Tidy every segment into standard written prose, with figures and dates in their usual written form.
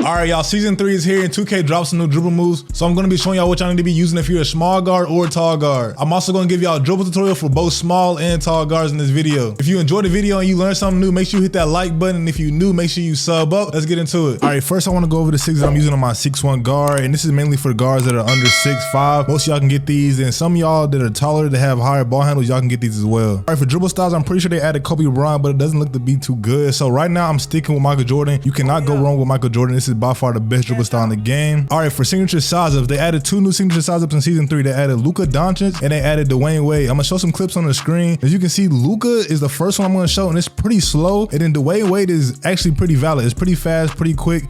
Alright, y'all, season 3 is here and 2K drops some new dribble moves. So I'm gonna be showing y'all what y'all need to be using if you're a small guard or a tall guard. I'm also gonna give y'all a dribble tutorial for both small and tall guards in this video. If you enjoyed the video and you learned something new, make sure you hit that like button. And if you new, make sure you sub up. Let's get into it. Alright, first I wanna go over the sigs that I'm using on my 6'1" guard. And this is mainly for guards that are under 6'5". Most of y'all can get these, and some of y'all that are taller that have higher ball handles, y'all can get these as well. Alright, for dribble styles, I'm pretty sure they added Kobe Bryant, but it doesn't look to be too good. So right now I'm sticking with Michael Jordan. You cannot go wrong with Michael Jordan. This is by far the best dribble style in the game. Alright, for signature size ups, they added 2 new signature size ups in season 3. They added Luka Doncic and they added Dwayne Wade. I'm gonna show some clips on the screen. As you can see, Luka is the first one I'm gonna show, and it's pretty slow. And then Dwayne Wade is actually pretty valid. It's pretty fast, pretty quick.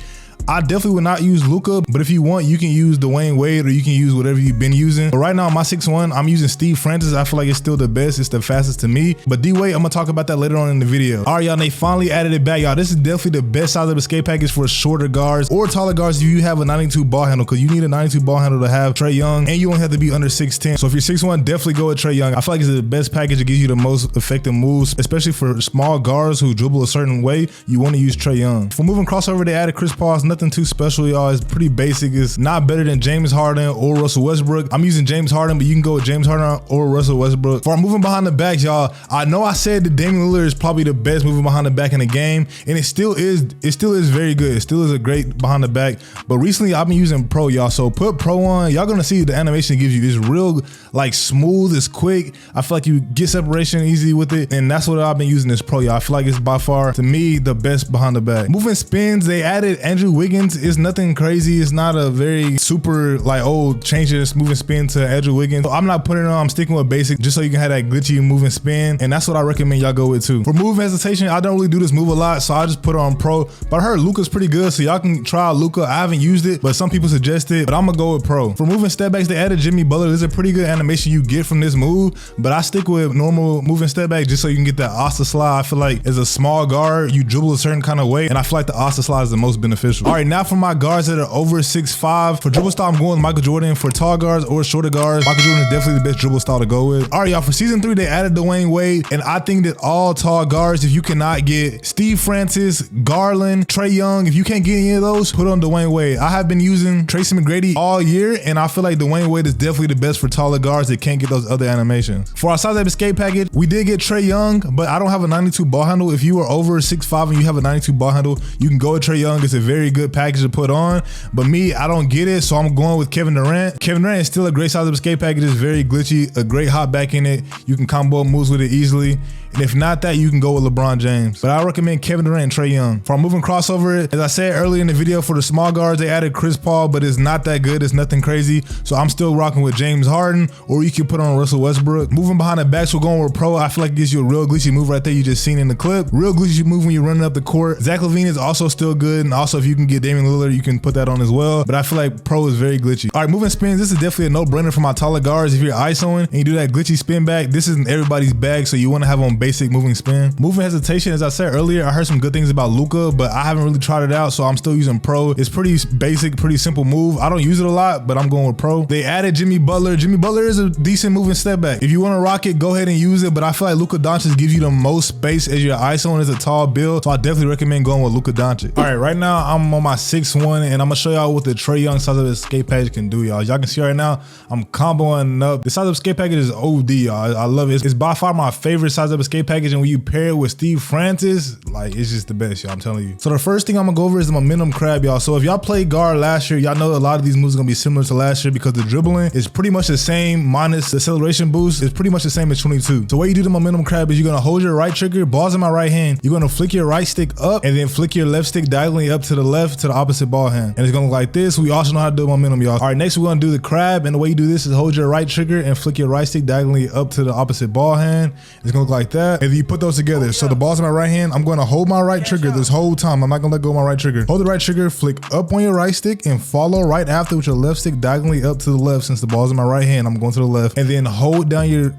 I definitely would not use Luka, but if you want, you can use Dwayne Wade or you can use whatever you've been using. But right now, on my 6'1", I'm using Steve Francis. I feel like it's still the best. It's the fastest to me. But D-Wade, I'm gonna talk about that later on in the video. All right, y'all, they finally added it back. Y'all, this is definitely the best size of escape package for shorter guards or taller guards if you have a 92 ball handle, because you need a 92 ball handle to have Trae Young, and you only have to be under 6'10". So if you're 6'1", definitely go with Trae Young. I feel like it's the best package. It gives you the most effective moves, especially for small guards who dribble a certain way. You want to use Trae Young. For moving crossover, they added Chris Paul. It's nothing too special, y'all. It's pretty basic. It's not better than James Harden or Russell Westbrook. I'm using James Harden, but you can go with James Harden or Russell Westbrook. For moving behind the backs, y'all, I know I said that Damian Lillard is probably the best moving behind the back in the game, and it still is. It still is very good. It still is a great behind the back. But recently, I've been using Pro, y'all. So put Pro on. Y'all gonna see the animation it gives you. It's real, like, smooth. It's quick. I feel like you get separation easy with it, and that's what I've been using this Pro, y'all. I feel like it's by far, to me, the best behind the back. Moving spins, they added Andrew Wiggins. It's nothing crazy. It's not a very super, like, oh, change this moving spin to Andrew Wiggins. So I'm not putting it on. I'm sticking with basic just so you can have that glitchy moving spin, and that's what I recommend y'all go with too. For move hesitation, I don't really do this move a lot, so I just put it on Pro. But I heard Luka's pretty good, so y'all can try Luka. I haven't used it, but some people suggest it, but I'm gonna go with Pro. For moving step backs, they added Jimmy Butler. There's a pretty good animation you get from this move, but I stick with normal moving step back just so you can get that Asta slide. I feel like as a small guard, you dribble a certain kind of way, and I feel like the Asta slide is the most beneficial. All right, now for my guards that are over 6'5", for dribble style, I'm going with Michael Jordan. For tall guards or shorter guards, Michael Jordan is definitely the best dribble style to go with. All right, y'all, for season 3, they added Dwayne Wade, and I think that all tall guards, if you cannot get Steve Francis, Garland, Trae Young, if you can't get any of those, put on Dwayne Wade. I have been using Tracy McGrady all year, and I feel like Dwayne Wade is definitely the best for taller guards that can't get those other animations. For our size up escape package, we did get Trae Young, but I don't have a 92 ball handle. If you are over 6'5" and you have a 92 ball handle, you can go with Trae Young. It's a very good package to put on, but me, I don't get it, so I'm going with Kevin Durant. Kevin Durant is still a great size up escape package. It's very glitchy, a great hop back in it. You can combo moves with it easily. And if not that, you can go with LeBron James. But I recommend Kevin Durant and Trae Young. For our moving crossover, as I said earlier in the video, for the small guards, they added Chris Paul, but it's not that good. It's nothing crazy. So I'm still rocking with James Harden, or you can put on Russell Westbrook. Moving behind the backs, we're going with Pro. I feel like it gives you a real glitchy move right there. You just seen in the clip. Real glitchy move when you're running up the court. Zach LaVine is also still good. And also, if you can get Damian Lillard, you can put that on as well. But I feel like Pro is very glitchy. All right, moving spins. This is definitely a no-brainer for my taller guards. If you're ISOing and you do that glitchy spin back, this isn't everybody's bag, so you want to have on basic moving spin. Moving hesitation, as I said earlier, I heard some good things about Luka, but I haven't really tried it out, so I'm still using Pro. It's pretty basic, pretty simple move. I don't use it a lot, but I'm going with Pro. They added Jimmy Butler. Jimmy Butler is a decent moving step back. If you want to rock it, go ahead and use it, but I feel like Luka Doncic gives you the most space as your ISO and is a tall build, so I definitely recommend going with Luka Doncic. All right, right now I'm on my 6'1", and I'm gonna show y'all what the Trae Young size of escape package can do, y'all. Y'all can see right now, I'm comboing up. The size of escape package is OD, y'all. I love it. It's by far my favorite size of escape package, and when you pair it with Steve Francis, like, it's just the best, y'all, I'm telling you. So the first thing I'm gonna go over is the momentum crab, y'all. So if y'all played guard last year, y'all know a lot of these moves are gonna be similar to last year because the dribbling is pretty much the same minus the acceleration boost. It's pretty much the same as 22. So the way you do the momentum crab is you're gonna hold your right trigger, ball's in my right hand. You're gonna flick your right stick up and then flick your left stick diagonally up to the left to the opposite ball hand. And it's gonna look like this. We also know how to do momentum, y'all. All right, next we're gonna do the crab, and the way you do this is hold your right trigger and flick your right stick diagonally up to the opposite ball hand. It's gonna look like that. And then you put those together. So the ball's in my right hand. I'm gonna hold my right trigger this whole time. I'm not gonna let go of my right trigger. Hold the right trigger, flick up on your right stick, and follow right after with your left stick diagonally up to the left. Since the ball's in my right hand, I'm going to the left. And then hold down your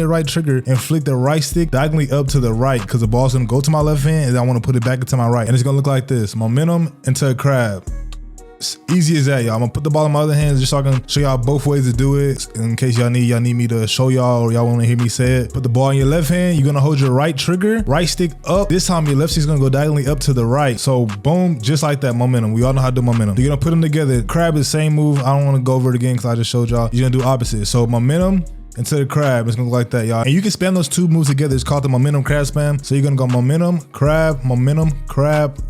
right trigger and flick the right stick diagonally up to the right, because the ball's gonna go to my left hand and I wanna put it back into my right. And it's gonna look like this. Momentum into a crab. It's easy as that, y'all. I'm gonna put the ball in my other hands just so I can show y'all both ways to do it. In case y'all need me to show y'all or y'all wanna hear me say it. Put the ball in your left hand. You're gonna hold your right trigger, right stick up. This time your left stick's gonna go diagonally up to the right. So boom, just like that, momentum. We all know how to do momentum. You're gonna put them together. Crab is the same move. I don't wanna go over it again because I just showed y'all. You're gonna do opposite. So momentum into the crab. It's gonna look like that, y'all. And you can spam those two moves together. It's called the momentum crab spam. So you're gonna go momentum, crab,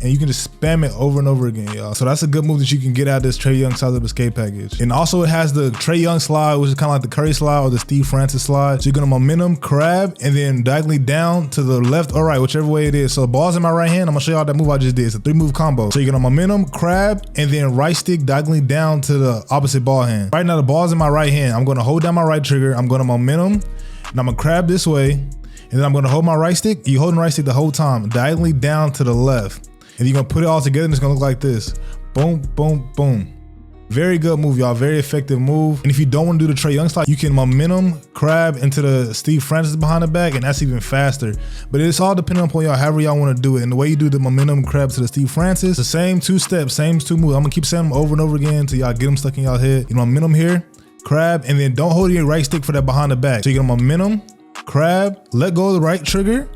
and you can just spam it over and over again, y'all. So that's a good move that you can get out of this Trae Young size up escape package. And also it has the Trae Young slide, which is kind of like the Curry slide or the Steve Francis slide. So you're gonna momentum, crab, and then diagonally down to the left or right, whichever way it is. So the ball's in my right hand. I'm gonna show y'all that move I just did. It's a 3-move combo. So you're gonna momentum, crab, and then right stick diagonally down to the opposite ball hand. Right now the ball's in my right hand. I'm gonna hold down my right trigger. I'm gonna momentum, and I'm gonna crab this way, and then I'm gonna hold my right stick. You holding right stick the whole time, diagonally down to the left, and you're gonna put it all together, and it's gonna look like this. Boom, boom, boom. Very good move, y'all. Very effective move. And if you don't want to do the Trae Young slide, you can momentum, crab into the Steve Francis behind the back, and that's even faster. But it's all depending upon y'all, however y'all want to do it. And the way you do the momentum crab to the Steve Francis, the same 2 steps, same 2 moves. I'm gonna keep saying them over and over again until y'all get them stuck in y'all head. You know, momentum here, crab, and then don't hold your right stick for that behind the back. So you get a momentum, crab, let go of the right trigger.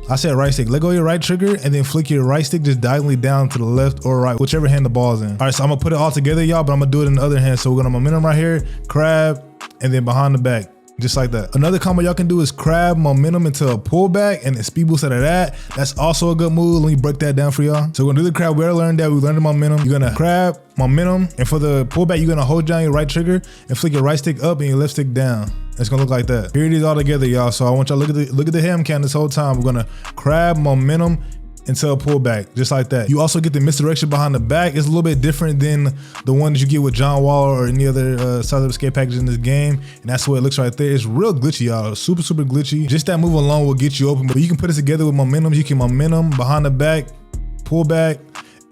I said right stick, let go of your right trigger, and then flick your right stick just diagonally down to the left or right, whichever hand the ball's in. All right, so I'm gonna put it all together, y'all, but I'm gonna do it in the other hand. So we're gonna momentum right here, crab, and then behind the back. Just like that. Another combo y'all can do is crab, momentum into a pullback, and then speed boost out of that. That's also a good move. Let me break that down for y'all. So we're gonna do the crab. We already learned that. We learned the momentum. You're gonna crab, momentum, and for the pullback, you're gonna hold down your right trigger and flick your right stick up and your left stick down. It's gonna look like that. Here it is all together, y'all. So I want y'all to look at the Handcam this whole time. We're gonna crab, momentum into a pullback, just like that. You also get the misdirection behind the back. It's a little bit different than the one that you get with John Wall or any other size of escape package in this game. And that's what it looks right there. It's real glitchy, y'all. Super, super glitchy. Just that move alone will get you open, but you can put it together with momentum. You can momentum behind the back, pull back.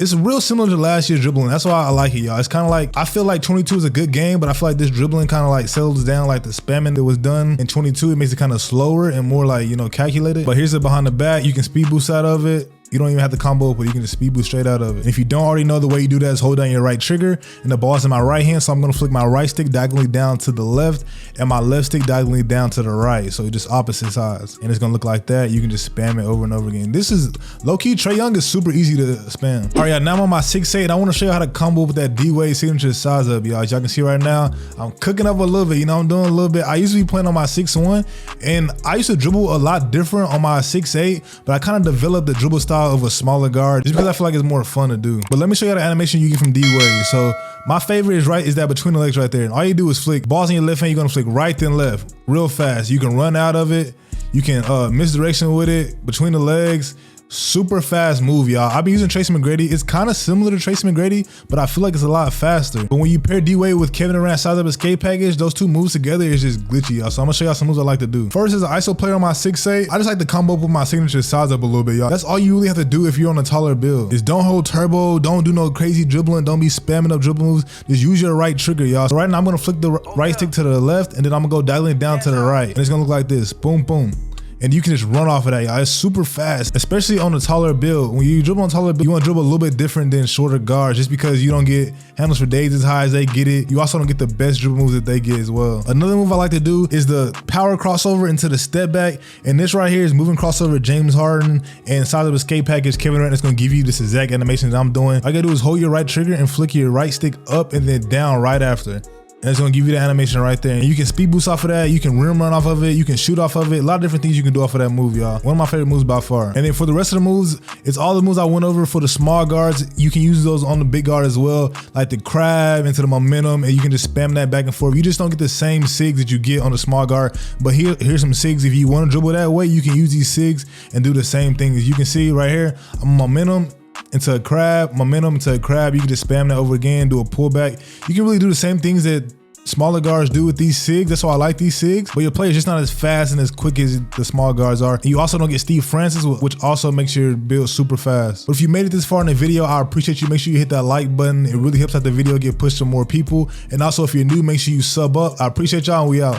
It's real similar to last year's dribbling. That's why I like it, y'all. It's kind of like, I feel like 22 is a good game, but I feel like this dribbling kind of like settles down like the spamming that was done in 22. It makes it kind of slower and more like, you know, calculated. But here's it behind the back. You can speed boost out of it. You don't even have to combo, but you can just speed boost straight out of it. And if you don't already know, the way you do that is hold down your right trigger, and the ball's in my right hand, so I'm gonna flick my right stick diagonally down to the left, and my left stick diagonally down to the right. So just opposite sides. And it's gonna look like that. You can just spam it over and over again. This is low-key, Trae Young is super easy to spam. All right, y'all, now I'm on my 6'8". I wanna show you how to combo with that D-Wade signature size up, y'all. As y'all can see right now, I'm cooking up a little bit, you know, I'm doing a little bit. I used to be playing on my 6'1", and I used to dribble a lot different on my 6'8", but I kind of developed the dribble style of a smaller guard just because I feel like it's more fun to do. But let me show you the animation you get from D-Wade. So my favorite is that between the legs right there. And all you do is flick. Ball's in your left hand, you're gonna flick right then left real fast. You can run out of it. You can misdirection with it between the legs. Super fast move, y'all. I've been using Tracy McGrady. It's kind of similar to Tracy McGrady, but I feel like it's a lot faster. But when you pair D-Wade with Kevin Durant's size up escape package, those two moves together is just glitchy, y'all. So I'm gonna show y'all some moves I like to do. First is an ISO player on my 6'8". I just like to combo up with my signature size up a little bit, y'all. That's all you really have to do if you're on a taller build. Is don't hold turbo, don't do no crazy dribbling, don't be spamming up dribble moves. Just use your right trigger, y'all. So right now I'm gonna flick the right stick to the left, and then I'm gonna go diagonally down to the right. And it's gonna look like this, boom, boom. And you can just run off of that, y'all. It's super fast, especially on a taller build. When you dribble on taller build, you want to dribble a little bit different than shorter guards just because you don't get handles for days as high as they get it. You also don't get the best dribble moves that they get as well. Another move I like to do is the power crossover into the step back. And this right here is moving crossover James Harden and size of escape package Kevin Durant is going to give you this exact animation that I'm doing. All you got to do is hold your right trigger and flick your right stick up and then down right after. And it's gonna give you the animation right there. And you can speed boost off of that, you can rim run off of it, you can shoot off of it. A lot of different things you can do off of that move, y'all. One of my favorite moves by far. And then for the rest of the moves, it's all the moves I went over for the small guards. You can use those on the big guard as well, like the crab into the momentum, and you can just spam that back and forth. You just don't get the same SIGs that you get on the small guard. But here's some SIGs. If you want to dribble that way, you can use these SIGs and do the same thing. As you can see right here, I'm momentum into a crab, momentum into a crab. You can just spam that over again, do a pullback. You can really do the same things that smaller guards do with these SIGs. That's why I like these SIGs. But your play is just not as fast and as quick as the small guards are. And you also don't get Steve Francis, which also makes your build super fast. But if you made it this far in the video, I appreciate you. Make sure you hit that like button. It really helps out the video get pushed to more people. And also, if you're new, make sure you sub up. I appreciate y'all, and we out.